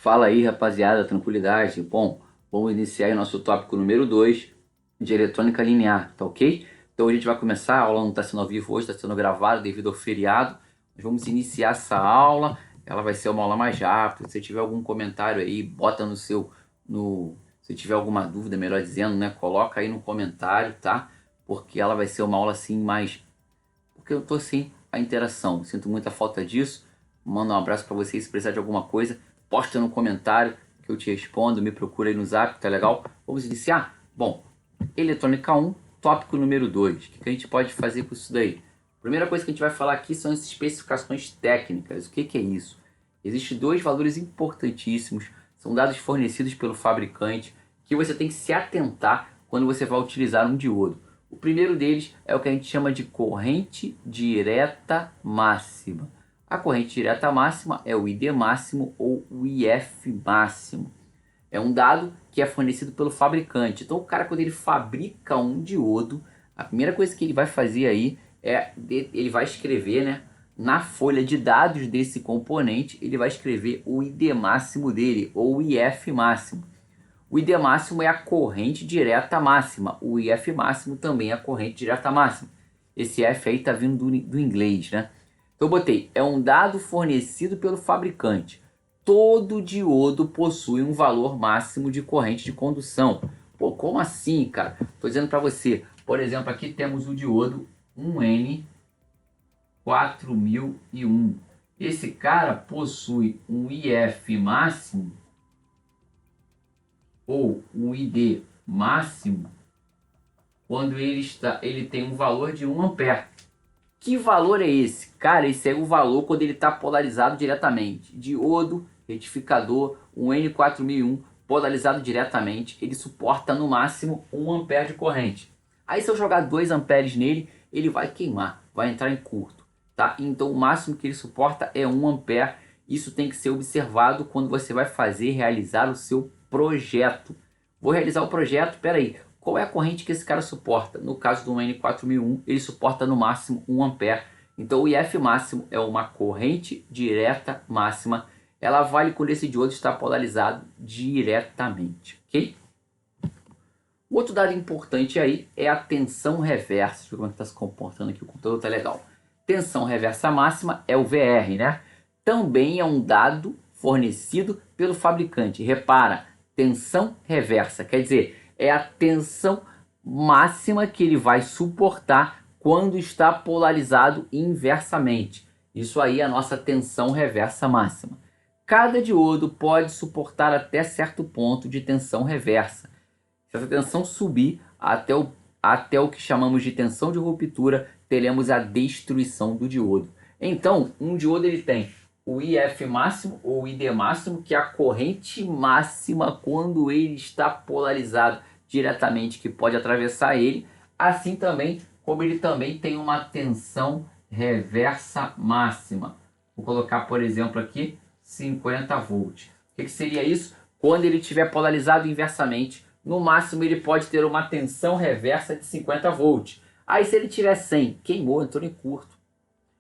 Fala aí, rapaziada, tranquilidade. Bom, vamos iniciar aí nosso tópico número 2 de eletrônica linear, tá ok? Então a gente vai começar, a aula não está sendo ao vivo hoje, está sendo gravada devido ao feriado. Nós vamos iniciar essa aula, ela vai ser uma aula mais rápida. Se tiver algum comentário aí, bota no seu, se tiver alguma dúvida, melhor dizendo, né? Coloca aí no comentário, tá? Porque ela vai ser uma aula assim mais... Porque eu tô sem a interação, sinto muita falta disso. Mando um abraço para vocês, se precisar de alguma coisa, posta no comentário que eu te respondo, me procura aí no zap, tá legal? Vamos iniciar? Bom, eletrônica 1, tópico número 2. O que a gente pode fazer com isso daí? Primeira coisa que a gente vai falar aqui são as especificações técnicas. O que é isso? Existem dois valores importantíssimos, são dados fornecidos pelo fabricante, que você tem que se atentar quando você vai utilizar um diodo. O primeiro deles é o que a gente chama de corrente direta máxima. A corrente direta máxima é o ID máximo ou o IF máximo. É um dado que é fornecido pelo fabricante. Então o cara, quando ele fabrica um diodo, a primeira coisa que ele vai fazer aí é, ele vai escrever, né, na folha de dados desse componente, ele vai escrever o ID máximo dele, ou o IF máximo. O ID máximo é a corrente direta máxima. O IF máximo também é a corrente direta máxima. Esse F aí está vindo do inglês, né? Então eu botei, é um dado fornecido pelo fabricante. Todo diodo possui um valor máximo de corrente de condução. Pô, como assim, cara? Estou dizendo para você. Por exemplo, aqui temos o diodo 1N4001. Esse cara possui um IF máximo ou um ID máximo quando ele tem um valor de 1 ampere. Que valor é esse? Cara, esse é o valor quando ele está polarizado diretamente. Diodo, retificador, um N4001 polarizado diretamente, ele suporta no máximo 1 ampere de corrente. Aí se eu jogar 2 amperes nele, ele vai queimar, vai entrar em curto, tá? Então o máximo que ele suporta é 1 ampere. Isso tem que ser observado quando você vai realizar o seu projeto. Vou realizar o projeto, peraí. Qual é a corrente que esse cara suporta? No caso do N4001, ele suporta no máximo 1 ampere. Então o IF máximo é uma corrente direta máxima. Ela vale quando esse diodo está polarizado diretamente, ok? O outro dado importante aí é a tensão reversa. Deixa eu ver como é que está se comportando aqui, o computador está legal. Tensão reversa máxima é o VR, né? Também é um dado fornecido pelo fabricante. Repara, tensão reversa, quer dizer, é a tensão máxima que ele vai suportar quando está polarizado inversamente. Isso aí é a nossa tensão reversa máxima. Cada diodo pode suportar até certo ponto de tensão reversa. Se essa tensão subir até o que chamamos de tensão de ruptura, teremos a destruição do diodo. Então, um diodo ele tem o IF máximo ou ID máximo, que é a corrente máxima quando ele está polarizado diretamente, que pode atravessar ele, assim também como ele também tem uma tensão reversa máxima. Vou colocar, por exemplo, aqui 50 volts. O que seria isso? Quando ele estiver polarizado inversamente, no máximo ele pode ter uma tensão reversa de 50 volts. Aí se ele tiver 100, queimou, entrou em curto.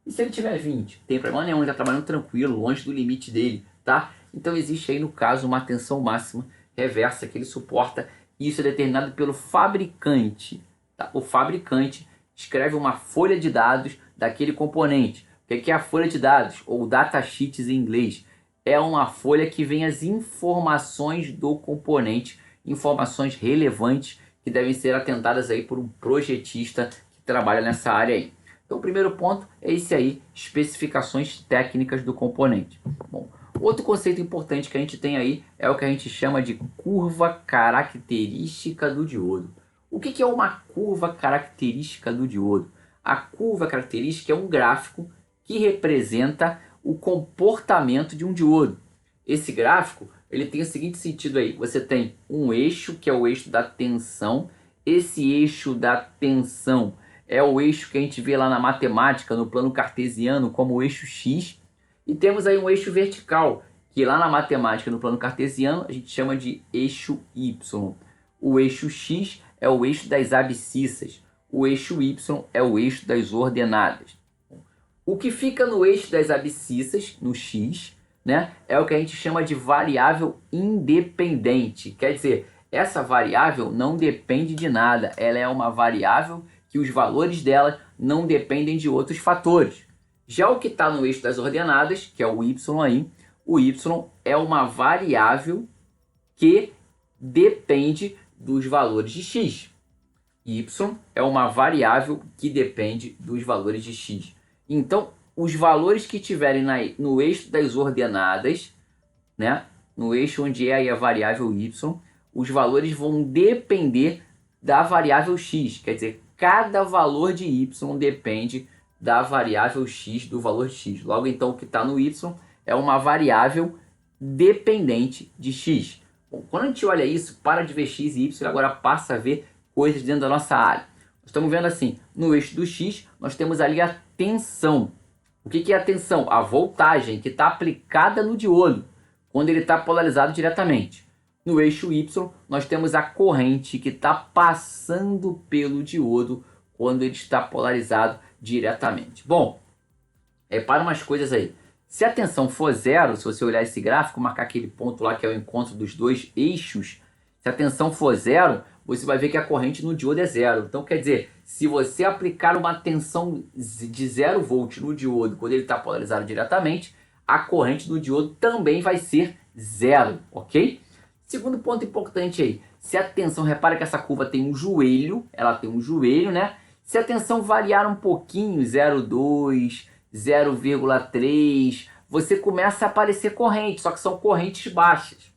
E se ele tiver 20, tem problema nenhum, ele está trabalhando tranquilo, longe do limite dele, tá? Então existe aí no caso uma tensão máxima reversa que ele suporta. Isso é determinado pelo fabricante, tá? O fabricante escreve uma folha de dados daquele componente. O que é a folha de dados? Ou datasheets em inglês. É uma folha que vem as informações do componente, informações relevantes que devem ser atentadas aí por um projetista que trabalha nessa área aí. Então o primeiro ponto é esse aí, especificações técnicas do componente. Bom, outro conceito importante que a gente tem aí é o que a gente chama de curva característica do diodo. O que é uma curva característica do diodo? A curva característica é um gráfico que representa o comportamento de um diodo. Esse gráfico ele tem o seguinte sentido aí, você tem um eixo que é o eixo da tensão, esse eixo da tensão é o eixo que a gente vê lá na matemática, no plano cartesiano, como o eixo X. E temos aí um eixo vertical, que lá na matemática, no plano cartesiano, a gente chama de eixo Y. O eixo X é o eixo das abscissas. O eixo Y é o eixo das ordenadas. O que fica no eixo das abscissas, no X, né, é o que a gente chama de variável independente. Quer dizer, essa variável não depende de nada, ela é uma variável que os valores dela não dependem de outros fatores. Já o que está no eixo das ordenadas, que é o y aí, o y é uma variável que depende dos valores de x. Y é uma variável que depende dos valores de x. Então, os valores que tiverem no eixo das ordenadas, né, no eixo onde é aí a variável y, os valores vão depender da variável x. Quer dizer, cada valor de y depende da variável x, do valor de x. Logo, então, o que está no y é uma variável dependente de x. Bom, quando a gente olha isso, para de ver x e y, agora passa a ver coisas dentro da nossa área. Nós estamos vendo assim, no eixo do x, nós temos ali a tensão. O que é a tensão? A voltagem que está aplicada no diodo, quando ele está polarizado diretamente. No eixo y, nós temos a corrente que está passando pelo diodo quando ele está polarizado diretamente. Bom, repara umas coisas aí. Se a tensão for zero, se você olhar esse gráfico, marcar aquele ponto lá que é o encontro dos dois eixos, se a tensão for zero, você vai ver que a corrente no diodo é zero. Então, quer dizer, se você aplicar uma tensão de 0 volt no diodo quando ele está polarizado diretamente, a corrente no diodo também vai ser zero, ok? Segundo ponto importante aí, se a tensão, repara que essa curva tem um joelho, ela tem um joelho, né? Se a tensão variar um pouquinho, 0,2, 0,3, você começa a aparecer corrente, só que são correntes baixas.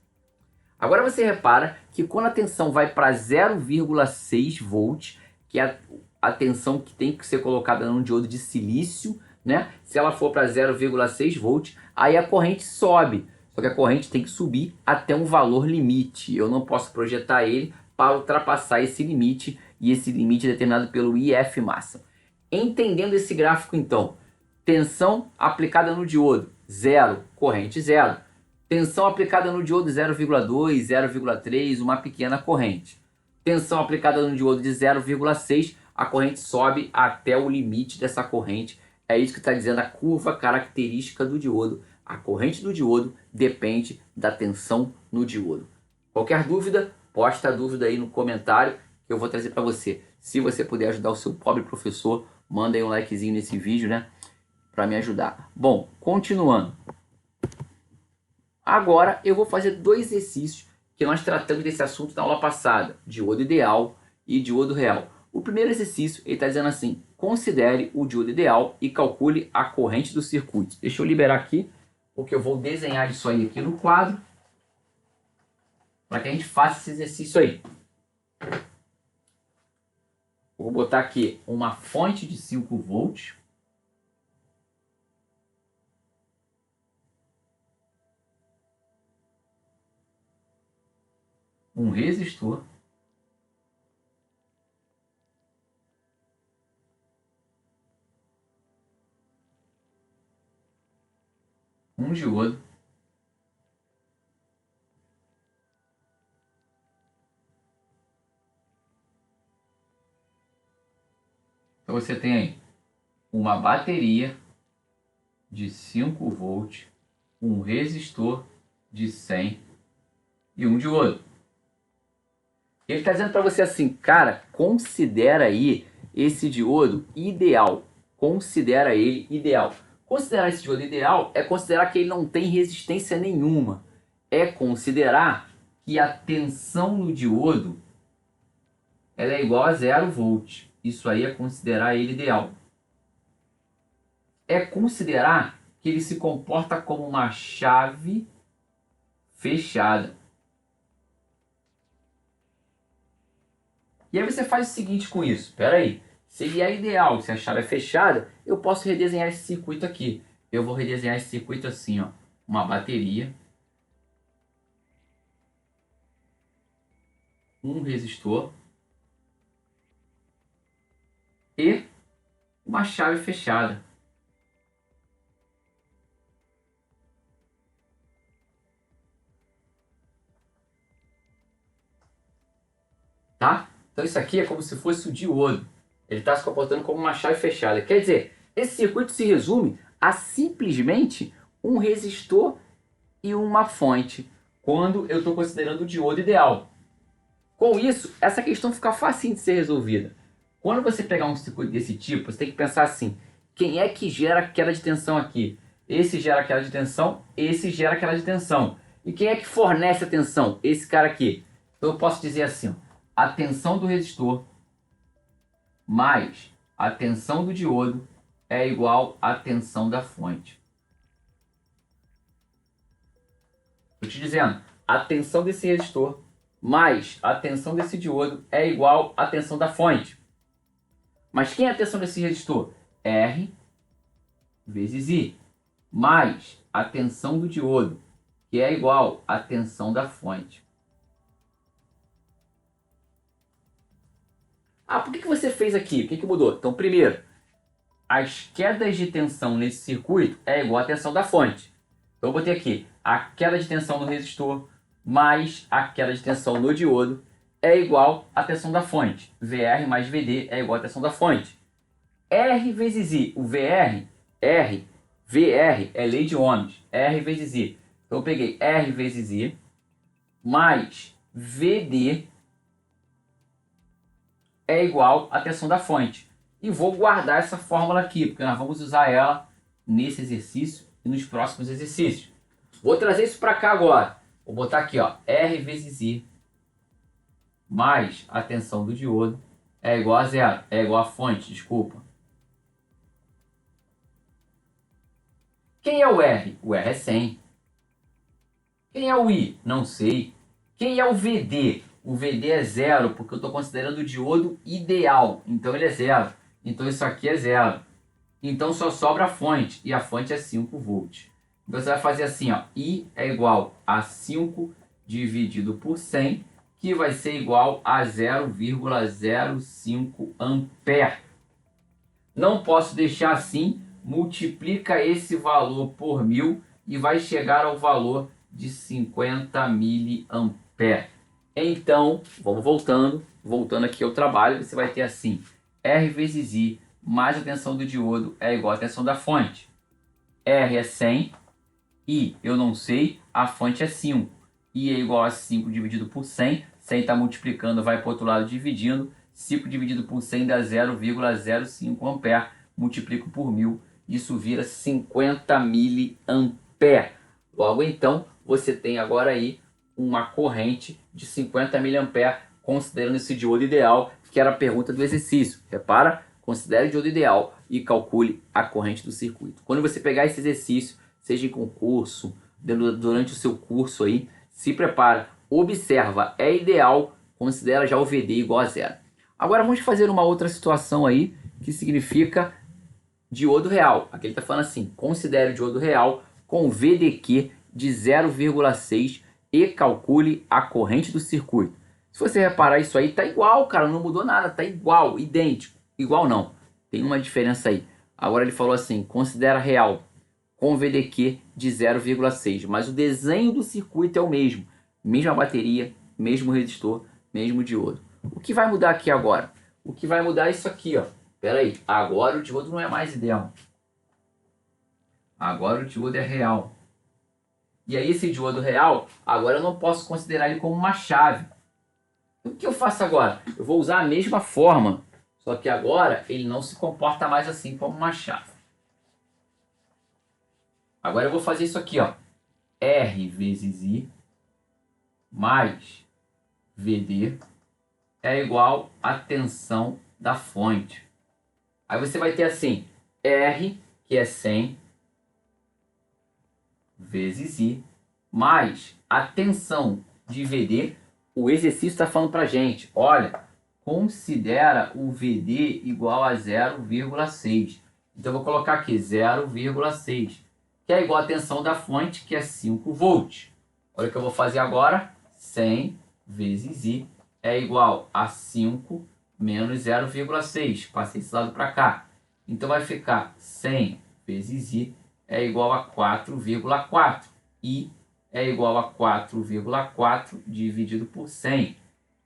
Agora você repara que quando a tensão vai para 0,6 volts, que é a tensão que tem que ser colocada num diodo de silício, né? Se ela for para 0,6 volts, aí a corrente sobe. Só que a corrente tem que subir até um valor limite. Eu não posso projetar ele para ultrapassar esse limite, e esse limite é determinado pelo IF máximo. Entendendo esse gráfico, então, tensão aplicada no diodo, 0, corrente 0. Tensão aplicada no diodo 0,2, 0,3, uma pequena corrente. Tensão aplicada no diodo de 0,6, a corrente sobe até o limite dessa corrente. É isso que está dizendo a curva característica do diodo. A corrente do diodo depende da tensão no diodo. Qualquer dúvida, posta a dúvida aí no comentário que eu vou trazer para você. Se você puder ajudar o seu pobre professor, manda aí um likezinho nesse vídeo, né? Para me ajudar. Bom, continuando. Agora eu vou fazer dois exercícios que nós tratamos desse assunto na aula passada, diodo ideal e diodo real. O primeiro exercício, ele está dizendo assim, considere o diodo ideal e calcule a corrente do circuito. Deixa eu liberar aqui, porque eu vou desenhar isso aí aqui no quadro, para que a gente faça esse exercício aí. Vou botar aqui uma fonte de 5 volts. Um resistor. Um diodo. Então você tem aí uma bateria de 5 volts, um resistor de 100 e um diodo. Ele está dizendo para você assim, cara, considera aí esse diodo ideal. Considera ele ideal. Considerar esse diodo ideal é considerar que ele não tem resistência nenhuma. É considerar que a tensão no diodo ela é igual a 0 volt. Isso aí é considerar ele ideal. É considerar que ele se comporta como uma chave fechada. E aí você faz o seguinte com isso. Espera aí. Se ele é ideal, se a chave é fechada, eu posso redesenhar esse circuito aqui. Eu vou redesenhar esse circuito assim, ó. Uma bateria. Um resistor. E uma chave fechada. Tá? Então isso aqui é como se fosse o diodo. Ele está se comportando como uma chave fechada. Quer dizer, esse circuito se resume a simplesmente um resistor e uma fonte quando eu estou considerando o diodo ideal. Com isso, essa questão fica facinho de ser resolvida. Quando você pegar um circuito desse tipo, você tem que pensar assim, quem é que gera queda de tensão aqui? Esse gera queda de tensão, esse gera queda de tensão. E quem é que fornece a tensão? Esse cara aqui. Então eu posso dizer assim, ó, a tensão do resistor mais a tensão do diodo é igual à tensão da fonte. Estou te dizendo, a tensão desse resistor mais a tensão desse diodo é igual à tensão da fonte. Mas quem é a tensão desse resistor? R vezes I, mais a tensão do diodo, que é igual à tensão da fonte. Ah, por que você fez aqui? O que mudou? Então, primeiro, as quedas de tensão nesse circuito é igual à tensão da fonte. Então, eu botei aqui a queda de tensão no resistor mais a queda de tensão no diodo é igual à tensão da fonte. VR mais VD é igual à tensão da fonte. R vezes I. O VR, VR é lei de Ohms. R vezes I. Então, eu peguei R vezes I mais VD é igual à tensão da fonte. E vou guardar essa fórmula aqui, porque nós vamos usar ela nesse exercício e nos próximos exercícios. Vou trazer isso para cá agora. Vou botar aqui, ó, R vezes I mais a tensão do diodo é igual a zero. É igual a fonte, desculpa. Quem é o R? O R é 100. Quem é o I? Não sei. Quem é o VD? O VD é zero, porque eu estou considerando o diodo ideal. Então ele é zero. Então isso aqui é zero. Então só sobra a fonte. E a fonte é 5 volts. Então você vai fazer assim, ó. I é igual a 5 dividido por 100, que vai ser igual a 0,05 ampere. Não posso deixar assim. Multiplica esse valor por 1000 e vai chegar ao valor de 50 miliamperes. Então, vamos voltando aqui ao trabalho, você vai ter assim, R vezes I mais a tensão do diodo é igual à tensão da fonte. R é 100, I eu não sei, a fonte é 5. I é igual a 5 dividido por 100, 100 está multiplicando, vai para o outro lado dividindo, 5 dividido por 100 dá 0,05 ampere, multiplico por 1000, isso vira 50 miliamperes. Logo então, você tem agora aí uma corrente de 50 miliamperes, considerando esse diodo ideal, que era a pergunta do exercício. Repara, considere o diodo ideal e calcule a corrente do circuito. Quando você pegar esse exercício, seja em concurso, durante o seu curso aí, se prepara, observa, é ideal, considera já o VD igual a zero. Agora vamos fazer uma outra situação aí, que significa diodo real. Aqui ele está falando assim, considere o diodo real com VDQ de 0,6 e calcule a corrente do circuito. Se você reparar, isso aí tá igual, cara, não mudou nada, tá igual, idêntico. Igual não, tem uma diferença aí. Agora ele falou assim, considera real com VDQ de 0,6, mas o desenho do circuito é o mesmo. Mesma bateria, mesmo resistor, mesmo diodo. O que vai mudar aqui agora? O que vai mudar é isso aqui, ó. Espera aí, agora o diodo não é mais ideal. Agora o diodo é real. E aí esse diodo real, agora eu não posso considerar ele como uma chave. O que eu faço agora? Eu vou usar a mesma forma, só que agora ele não se comporta mais assim como uma chave. Agora eu vou fazer isso aqui, ó. R vezes I mais VD é igual à tensão da fonte. Aí você vai ter assim, R, que é 100, vezes I, mais a tensão de VD. O exercício está falando para a gente, olha, considera o VD igual a 0,6. Então eu vou colocar aqui 0,6, que é igual a tensão da fonte, que é 5 volts. Olha o que eu vou fazer agora, 100 vezes I é igual a 5 menos 0,6. Passei esse lado para cá. Então vai ficar 100 vezes I é igual a 4,4. I é igual a 4,4 dividido por 100,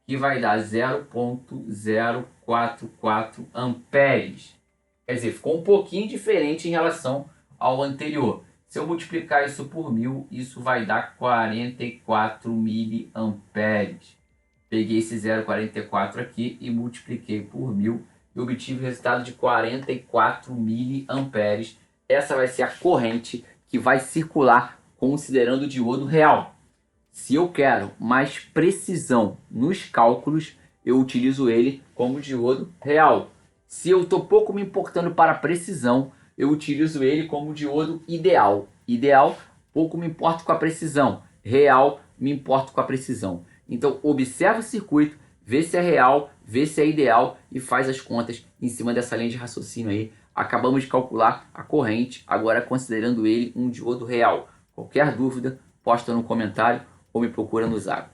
que vai dar 0,044 amperes. Quer dizer, ficou um pouquinho diferente em relação ao anterior. Se eu multiplicar isso por 1000, isso vai dar 44 miliamperes. Peguei esse 0,44 aqui e multipliquei por 1000 e obtive o resultado de 44 miliamperes. Essa vai ser a corrente que vai circular considerando o diodo real. Se eu quero mais precisão nos cálculos, eu utilizo ele como diodo real. Se eu estou pouco me importando para a precisão, eu utilizo ele como diodo ideal. Ideal, pouco me importo com a precisão. Real, me importo com a precisão. Então, observa o circuito, vê se é real, vê se é ideal e faz as contas em cima dessa linha de raciocínio aí. Acabamos de calcular a corrente, agora considerando ele um diodo real. Qualquer dúvida, posta no comentário ou me procura no Zap.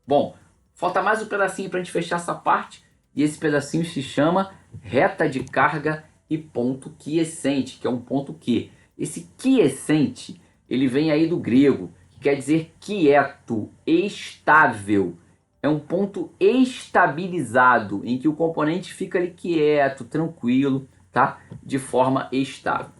Bom, falta mais um pedacinho para a gente fechar essa parte e esse pedacinho se chama reta de carga e ponto quiescente, que é um ponto Q. Esse quiescente, ele vem aí do grego, que quer dizer quieto, estável. É um ponto estabilizado, em que o componente fica ali quieto, tranquilo, tá? De forma estável.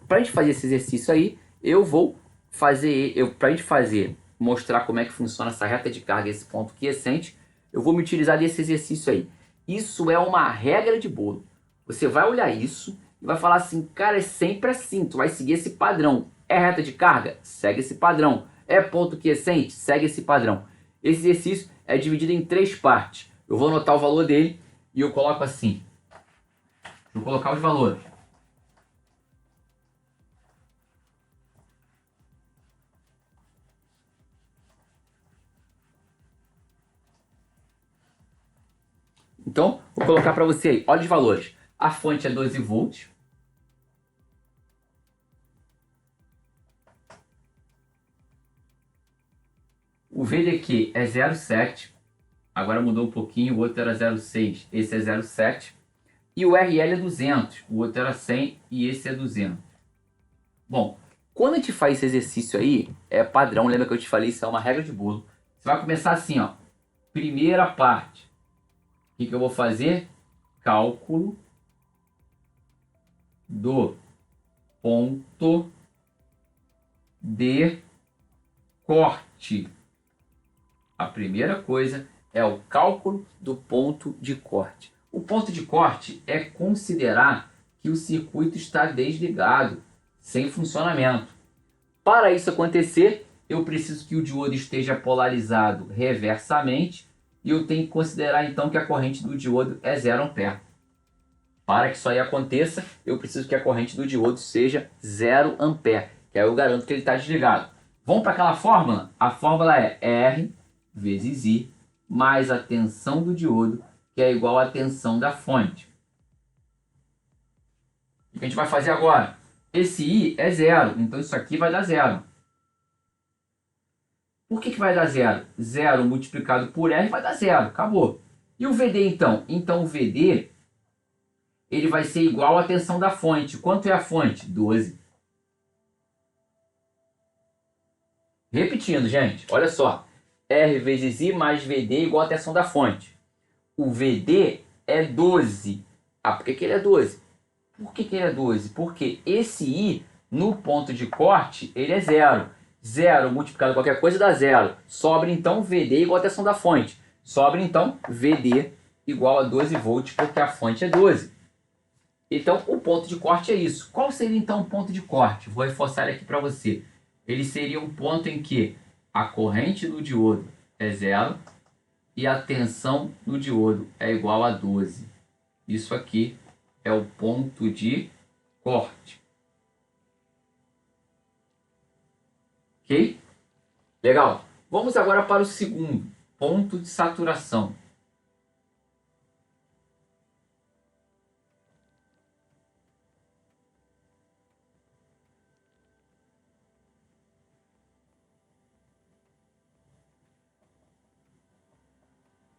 Para a gente fazer esse exercício aí, eu vou fazer, para a gente mostrar como é que funciona essa reta de carga, esse ponto quiescente, eu vou me utilizar desse exercício aí. Isso é uma regra de bolo. Você vai olhar isso e vai falar assim, cara, é sempre assim, tu vai seguir esse padrão. É reta de carga? Segue esse padrão. É ponto quiescente? Segue esse padrão. Esse exercício é dividido em 3 partes. Eu vou anotar o valor dele e eu coloco assim. Vou colocar os valores. Então, vou colocar para você aí. Olha os valores. A fonte é 12 volts. O VDQ é 0,7. Agora mudou um pouquinho. O outro era 0,6. Esse é 0,7. E o RL é 200. O outro era 100 e esse é 200. Bom, quando a gente faz esse exercício aí, é padrão. Lembra que eu te falei? Isso é uma regra de bolo. Você vai começar assim, ó. Primeira parte. O que eu vou fazer? Cálculo do ponto de corte. A primeira coisa é o cálculo do ponto de corte. O ponto de corte é considerar que o circuito está desligado, sem funcionamento. Para isso acontecer, eu preciso que o diodo esteja polarizado reversamente e eu tenho que considerar então que a corrente do diodo é 0 ampere. Para que isso aí aconteça, eu preciso que a corrente do diodo seja 0 ampere, que aí eu garanto que ele está desligado. Vamos para aquela fórmula? A fórmula é R vezes I mais a tensão do diodo, que é igual à tensão da fonte. O que a gente vai fazer agora? Esse I é 0, então isso aqui vai dar 0. Por que vai dar 0? 0 multiplicado por R vai dar 0, acabou. E o VD então? Então o VD ele vai ser igual à tensão da fonte. Quanto é a fonte? 12. Repetindo, gente, olha só. R vezes I mais VD igual à tensão da fonte. O VD é 12. Ah, por que ele é 12? Por que ele é 12? Porque esse I, no ponto de corte, ele é 0. 0 multiplicado por qualquer coisa dá 0. Sobra então VD igual à tensão da fonte. Sobra então VD igual a 12 volts, porque a fonte é 12. Então, o ponto de corte é isso. Qual seria então o ponto de corte? Vou reforçar aqui para você. Ele seria um ponto em que a corrente do diodo é 0 e a tensão no diodo é igual a 12. Isso aqui é o ponto de corte. Ok? Legal. Vamos agora para o segundo, ponto de saturação.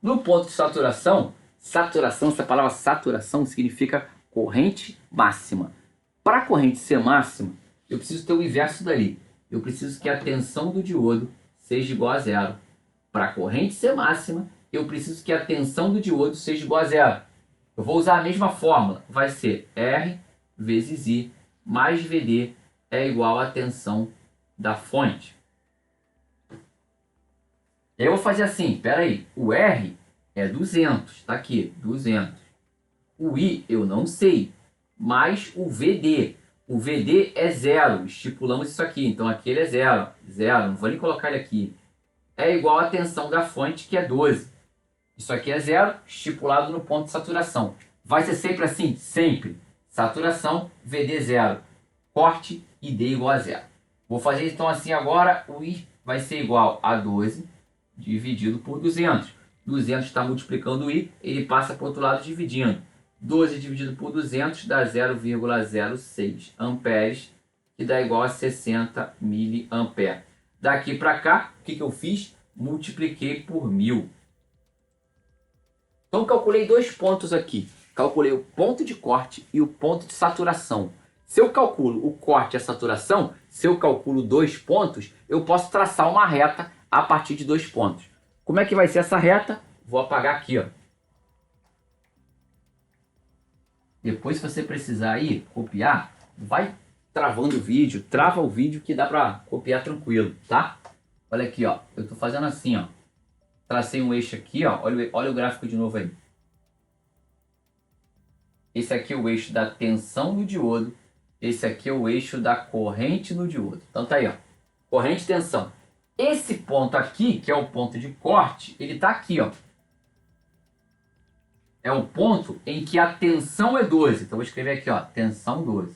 No ponto de saturação, essa palavra saturação significa corrente máxima. Para a corrente ser máxima, eu preciso ter o inverso dali. Eu preciso que a tensão do diodo seja igual a 0. Para a corrente ser máxima, eu preciso que a tensão do diodo seja igual a 0. Eu vou usar a mesma fórmula. Vai ser R vezes I mais VD é igual à tensão da fonte. Eu vou fazer assim, espera aí, o R é 200, está aqui, 200. O I eu não sei, mas o VD. O VD é zero, estipulamos isso aqui, então aqui ele é zero, zero, não vou nem colocar ele aqui. É igual à tensão da fonte, que é 12. Isso aqui é zero, estipulado no ponto de saturação. Vai ser sempre assim? Sempre. Saturação, VD zero. Corte, ID igual a zero. Vou fazer então assim agora, o I vai ser igual a 12 dividido por 200. 200 está multiplicando o I, ele passa para o outro lado dividindo. 12 dividido por 200 dá 0,06 amperes, que dá igual a 60 miliamperes. Daqui para cá, o que eu fiz? Multipliquei por 1000. Então, calculei dois pontos aqui. Calculei o ponto de corte e o ponto de saturação. Se eu calculo o corte e a saturação, se eu calculo dois pontos, eu posso traçar uma reta a partir de dois pontos. Como é que vai ser essa reta? Vou apagar aqui, ó. Depois, se você precisar aí copiar, vai travando o vídeo, trava o vídeo que dá para copiar tranquilo, tá? Olha aqui, ó. Eu tô fazendo assim, ó. Tracei um eixo aqui, ó. Olha o gráfico de novo aí. Esse aqui é o eixo da tensão do diodo. Esse aqui é o eixo da corrente no diodo. Então tá aí, ó. Corrente e tensão. Esse ponto aqui, que é o ponto de corte, ele tá aqui, ó. É o ponto em que a tensão é 12. Então vou escrever aqui, ó, tensão 12.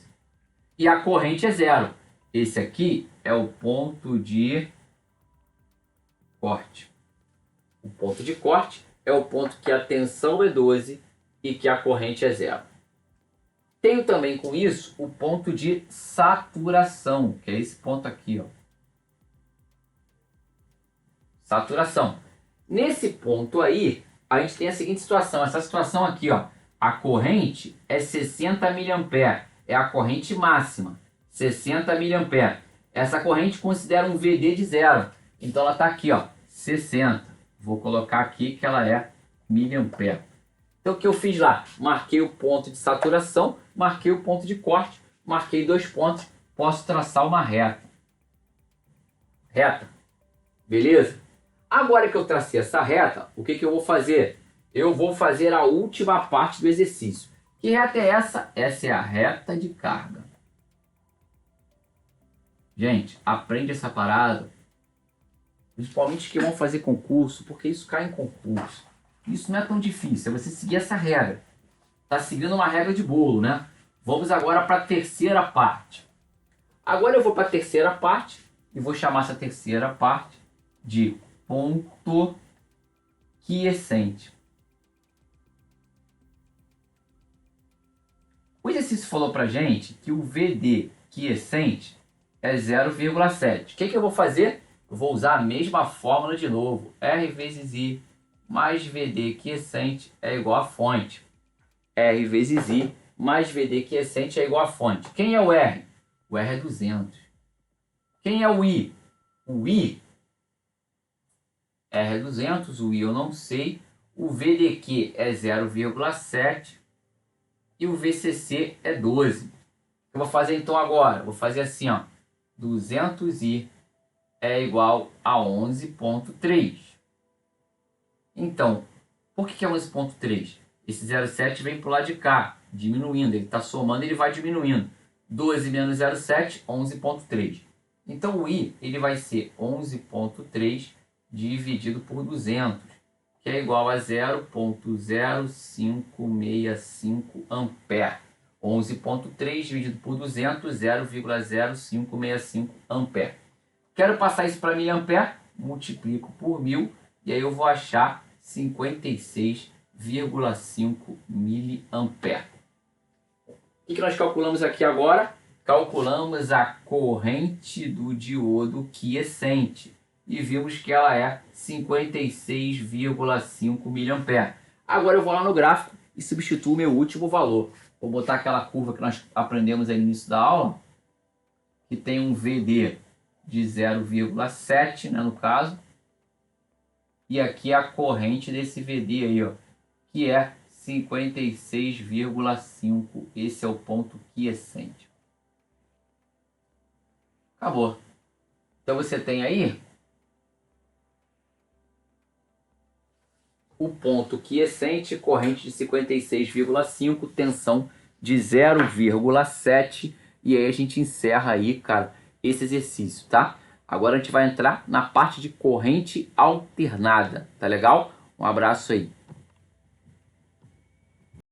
E a corrente é zero. Esse aqui é o ponto de corte. O ponto de corte é o ponto que a tensão é 12 e que a corrente é zero. Tenho também com isso o ponto de saturação, que é esse ponto aqui, ó. Saturação. Nesse ponto aí, a gente tem a seguinte situação. Essa situação aqui, ó. A corrente é 60 mA. É a corrente máxima. 60 mA. Essa corrente considera um VD de zero. Então ela está aqui, ó. 60. Vou colocar aqui que ela é miliampere. Então o que eu fiz lá? Marquei o ponto de saturação, marquei o ponto de corte, marquei dois pontos. Posso traçar uma reta. Reta. Beleza? Agora que eu tracei essa reta, o que eu vou fazer? Eu vou fazer a última parte do exercício. Que reta é essa? Essa é a reta de carga. Gente, aprende essa parada. Principalmente que vão fazer concurso, porque isso cai em concurso. Isso não é tão difícil, é você seguir essa regra. Está seguindo uma regra de bolo, né? Vamos agora para a terceira parte. Agora eu vou para a terceira parte e vou chamar essa terceira parte de ponto quiescente. O exercício falou para gente que o VD quiescente é 0,7. O que eu vou fazer? Eu vou usar a mesma fórmula de novo. R vezes I mais VD quiescente é igual a fonte. R vezes I mais VD quiescente é igual a fonte. Quem é o R? O R é 200. Quem é o I? O I, R é 200, o I eu não sei. O VDQ é 0,7 e o VCC é 12. Eu vou fazer então agora, vou fazer assim, ó. 200I é igual a 11,3. Então, por que é 11,3? Esse 0,7 vem para o lado de cá, diminuindo. Ele está somando, ele vai diminuindo. 12 menos 0,7, 11,3. Então, o I ele vai ser 11,3 dividido por 200, que é igual a 0,0565 ampere. 11,3 dividido por 200, 0,0565 ampere. Quero passar isso para miliampere, multiplico por 1000 e aí eu vou achar 56,5 miliampere. O que nós calculamos aqui agora? Calculamos a corrente do diodo quiescente e vimos que ela é 56,5 miliampere. Agora eu vou lá no gráfico e substituo o meu último valor. Vou botar aquela curva que nós aprendemos aí no início da aula, que tem um VD de 0,7, né, no caso. E aqui a corrente desse VD aí, ó, que é 56,5. Esse é o ponto quiescente. Acabou. Então você tem aí o ponto quiescente, corrente de 56,5, tensão de 0,7. E aí a gente encerra aí, cara, esse exercício, tá? Agora a gente vai entrar na parte de corrente alternada, tá legal? Um abraço aí.